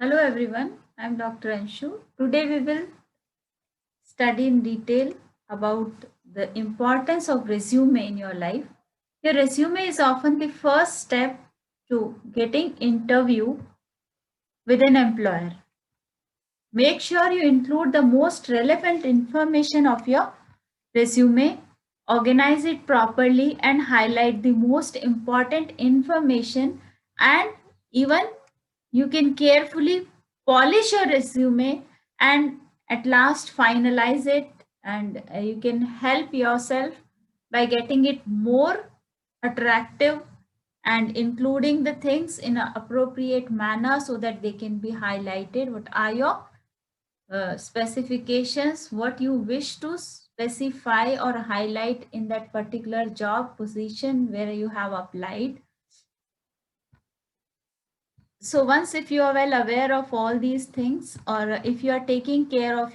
Hello everyone, I am Dr. Anshu. Today we will study in detail about the importance of resume in your life. Your resume is often the first step to getting interview with an employer. Make sure you include the most relevant information of your resume, organize it properly and highlight the most important information, and even you can carefully polish your resume and at last finalize it, and you can help yourself by getting it more attractive and including the things in an appropriate manner so that they can be highlighted. What are your specifications, what you wish to specify or highlight in that particular job position where you have applied. So once if you are well aware of all these things, or if you are taking care of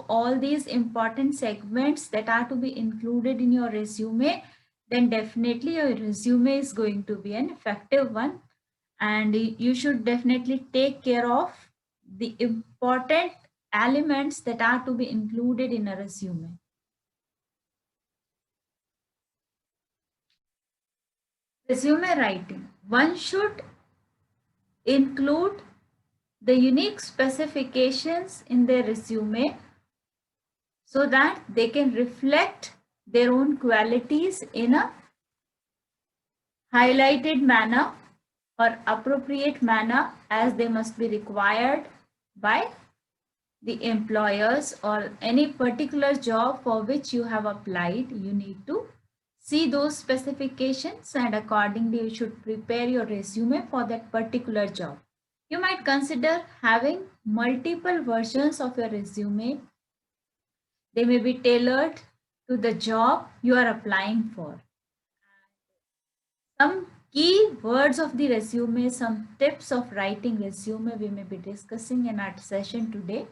all these important segments that are to be included in your resume, then definitely your resume is going to be an effective one, and you should definitely take care of the important elements that are to be included in a resume. Resume writing. One should include the unique specifications in their resume so that they can reflect their own qualities in a highlighted manner or appropriate manner as they must be required by the employers, or any particular job for which you have applied. You need to see those specifications and accordingly you should prepare your resume for that particular job. You might consider having multiple versions of your resume. They may be tailored to the job you are applying for. Some key words of the resume, some tips of writing resume we may be discussing in our session today.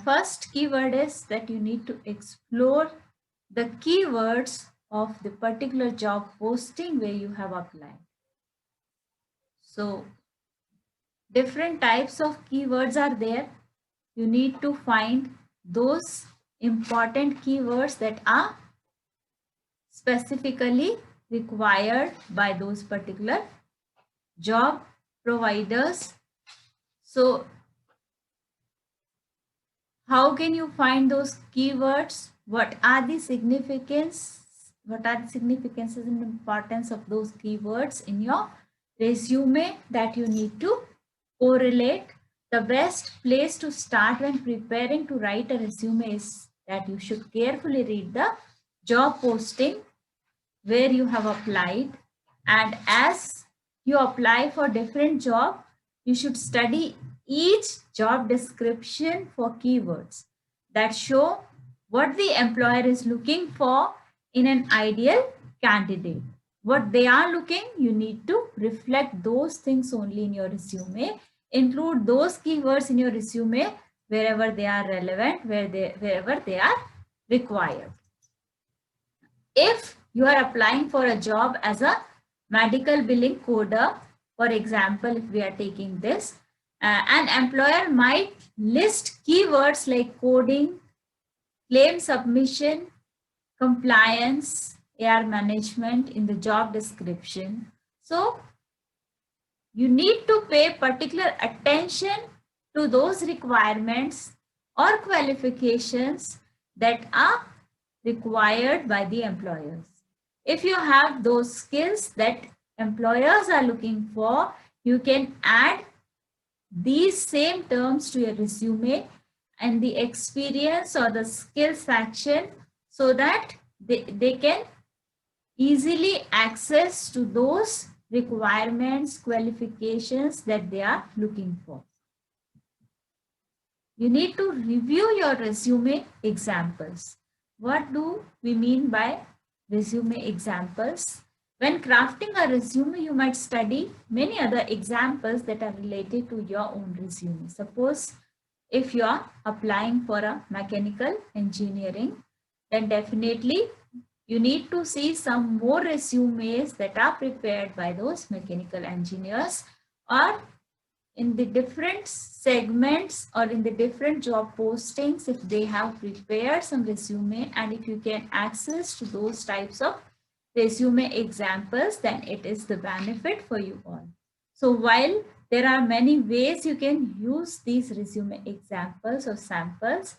First keyword is that you need to explore the keywords of the particular job posting where you have applied. So different types of keywords are there. You need to find those important keywords that are specifically required by those particular job providers. So how can you find those keywords? What are the significances and importance of those keywords in your resume that you need to correlate? The best place to start when preparing to write a resume is that you should carefully read the job posting where you have applied, and as you apply for different job, you should study each job description for keywords that show what the employer is looking for in an ideal candidate. What they are looking, you need to reflect those things only in your resume. Include those keywords in your resume wherever they are relevant, wherever they are required. If you are applying for a job as a medical billing coder, for example, if we are taking this, an employer might list keywords like coding, claim submission, compliance, AR management in the job description. So you need to pay particular attention to those requirements or qualifications that are required by the employers. If you have those skills that employers are looking for, you can add these same terms to your resume and the experience or the skill section so that they can easily access to those requirements, qualifications that they are looking for. You need to review your resume examples. What do we mean by resume examples? When crafting a resume, you might study many other examples that are related to your own resume. Suppose if you are applying for a mechanical engineering, then definitely You need to see some more resumes that are prepared by those mechanical engineers, or in the different segments or in the different job postings, if they have prepared some resume, and if you can access to those types of resume examples, then it is the benefit for you all. So while there are many ways you can use these resume examples or samples,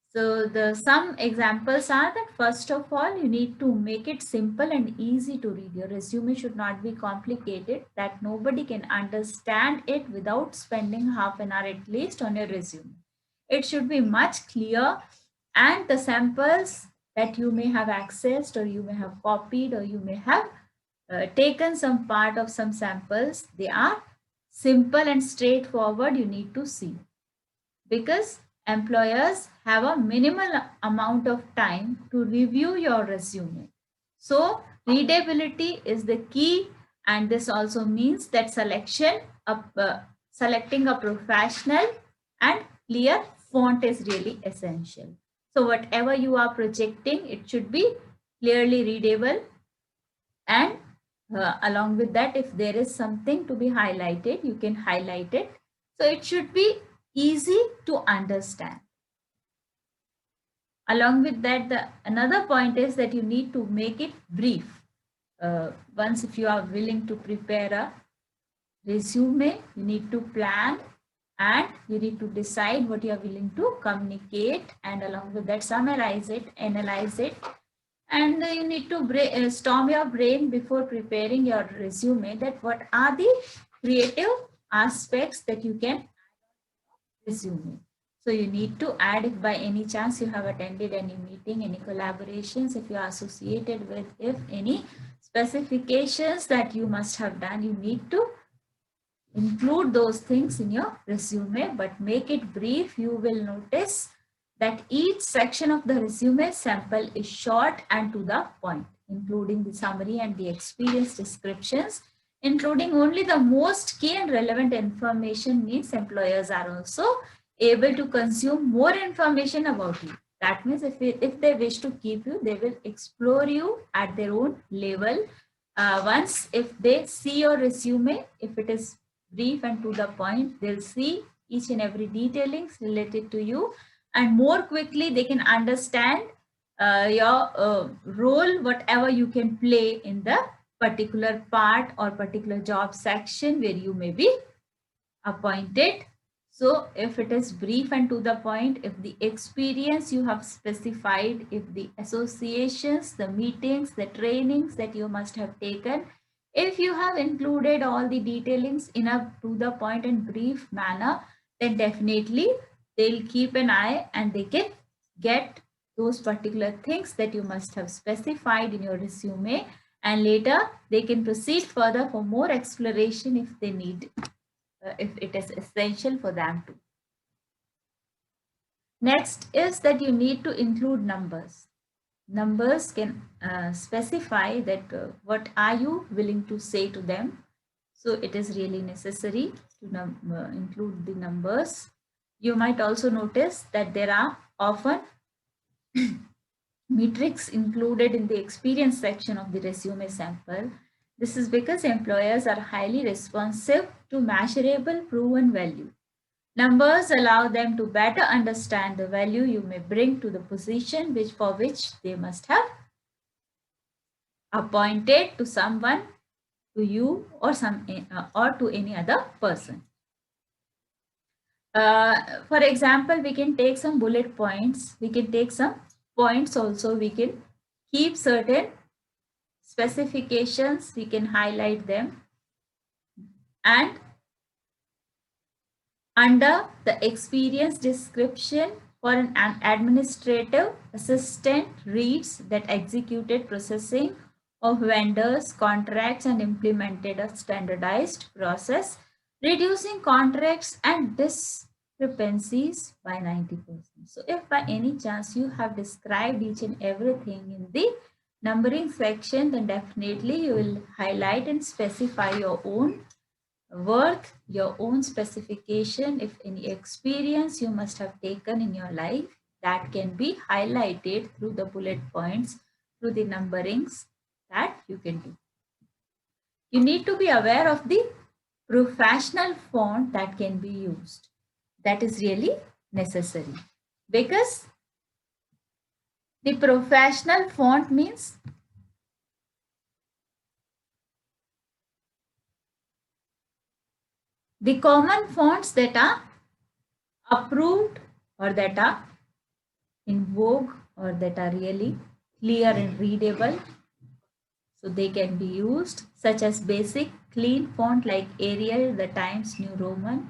so some examples are that, first of all, you need to make it simple and easy to read. Your resume should not be complicated, that nobody can understand it without spending half an hour at least on your resume. It should be much clear, and the samples that you may have accessed, or you may have copied, or you may have taken some part of some samples, they are simple and straightforward. You need to see, because employers have a minimal amount of time to review your resume. So readability is the key, and this also means that selecting a professional and clear font is really essential. So whatever you are projecting, it should be clearly readable, and along with that, if there is something to be highlighted, you can highlight it. So it should be easy to understand. Along with that, another point is that you need to make it brief. Once if you are willing to prepare a resume, you need to plan, and you need to decide what you are willing to communicate, and along with that, summarize it, analyze it, and you need to storm your brain before preparing your resume, that what are the creative aspects that you can resume. So you need to add, if by any chance you have attended any meeting, any collaborations, if you are associated with, if any specifications that you must have done, you need to include those things in your resume, but make it brief. You will notice that each section of the resume sample is short and to the point, including the summary and the experience descriptions, including only the most key and relevant information, means employers are also able to consume more information about you. That means if they wish to keep you, they will explore you at their own level. Once if they see your resume, if it is brief and to the point, they'll see each and every detailings related to you, and more quickly they can understand your role, whatever you can play in the particular part or particular job section where you may be appointed. So if it is brief and to the point, if the experience you have specified, if the associations, the meetings, the trainings that you must have taken, if you have included all the detailings in a to the point and brief manner, then definitely they'll keep an eye, and they can get those particular things that you must have specified in your resume, and later they can proceed further for more exploration if they need, if it is essential for them to. Next is that you need to include numbers. Numbers can specify that what are you willing to say to them. So it is really necessary to include the numbers. You might also notice that there are often metrics included in the experience section of the resume sample. This is because employers are highly responsive to measurable proven value. Numbers allow them to better understand the value you may bring to the position for which they must have appointed to someone, to you, or to any other person. For example, we can take some bullet points. We can take some points also. We can keep certain specifications. We can highlight them, and under the experience description, for an administrative assistant reads that executed processing of vendors, contracts, and implemented a standardized process, reducing contracts and discrepancies by 90%. So if by any chance you have described each and everything in the numbering section, then definitely you will highlight and specify your own work, your own specification. If any experience you must have taken in your life, that can be highlighted through the bullet points, to the numberings that you can do. You need to be aware of the professional font that can be used. That is really necessary, because the professional font means the common fonts that are approved or that are in vogue or that are really clear and readable. So they can be used, such as basic clean font like Arial, the Times New Roman.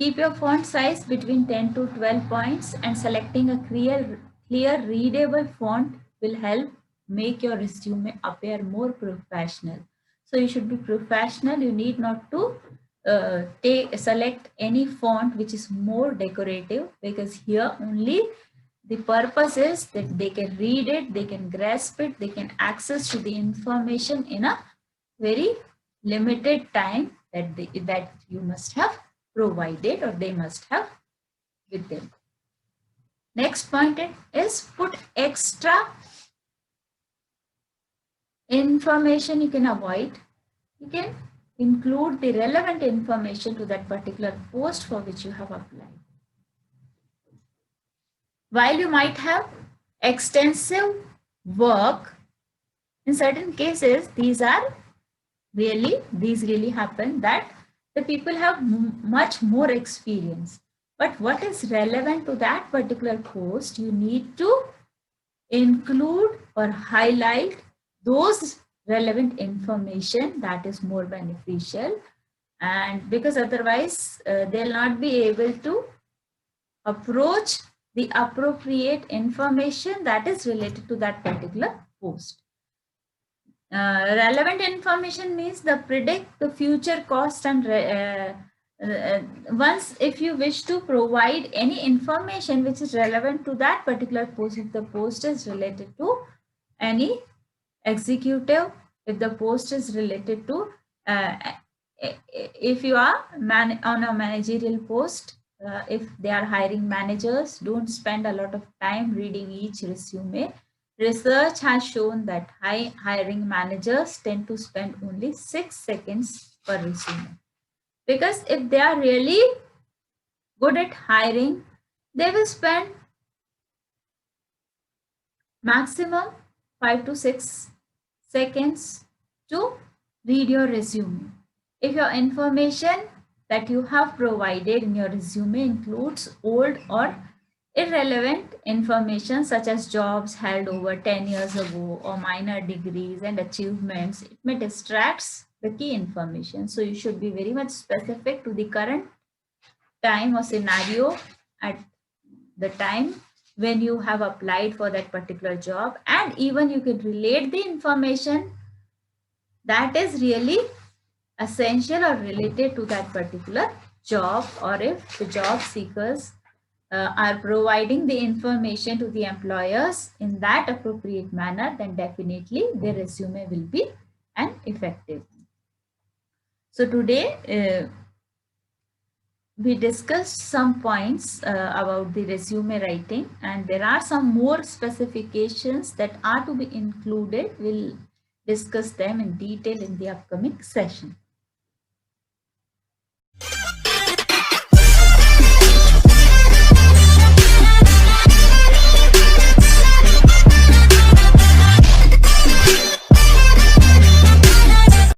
Keep your font size between 10 to 12 points, and selecting a clear readable font will help make your resume appear more professional. So you should be professional. You need not to select any font which is more decorative, because here only the purpose is that they can read it, they can grasp it, they can access to the information in a very limited time that you must have provided or they must have with them. Next point is put extra information you can avoid. You can include the relevant information to that particular post for which you have applied. While you might have extensive work, in certain cases, these really happen that the people have much more experience. But what is relevant to that particular post, you need to include or highlight those relevant information that is more beneficial, and because otherwise they'll not be able to approach the appropriate information that is related to that particular post. Relevant information means the predict the future cost, and once if you wish to provide any information which is relevant to that particular post, if the post is related to any executive, if the post is related to if you are on a managerial post, if they are hiring managers, don't spend a lot of time reading each resume. Research has shown that hiring managers tend to spend only 6 seconds per resume. Because if they are really good at hiring, they will spend maximum 5 to 6 seconds to read your resume. If your information that you have provided in your resume includes old or irrelevant information such as jobs held over 10 years ago or minor degrees and achievements, it may distract the key information. So you should be very much specific to the current time or scenario at the time when you have applied for that particular job, and even you can relate the information that is really essential or related to that particular job, or if the job seekers are providing the information to the employers in that appropriate manner, then definitely their resume will be an effective. So today we discussed some points about the resume writing, and there are some more specifications that are to be included. We'll discuss them in detail in the upcoming session.